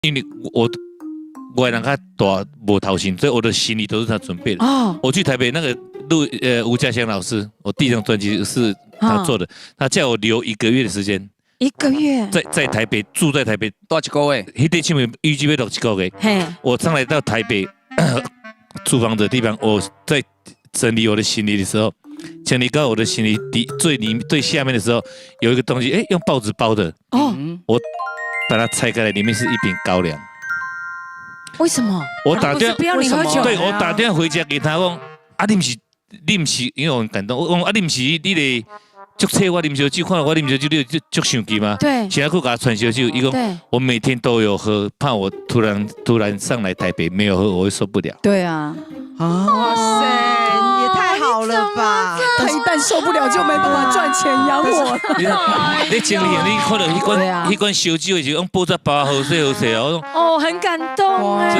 因为我人较大无头衔，所以我的行李都是他准备的。哦，我去台北那个吴家祥老师，我第一张专辑是他做的，他叫我留1个月的时间。1个月，在台北住在台北多少个月？那天预计要6、7个月。嘿，我上来到台北租房的地方，我在整理我的行李的时候，整理到我的行李最下面的时候，有一个东西，用报纸包的。哦，我把它拆开来，里面是一瓶高粱。为什么？我打电话不要你喝酒，对我打电话回家给他讲，你不是，因为我很感动，我讲你不是你的足车我啉烧酒，看到我啉烧酒，你就足生气吗？对，现在去给他传烧酒，伊讲我每天都有喝，怕我突然上来台北没有喝，我会受不了。对啊，哇塞，也太好了吧！他一旦受不了就没办法赚钱养我。你经理，你看到迄罐烧酒的时候，用报纸包好势好势哦。哦，很感动哎。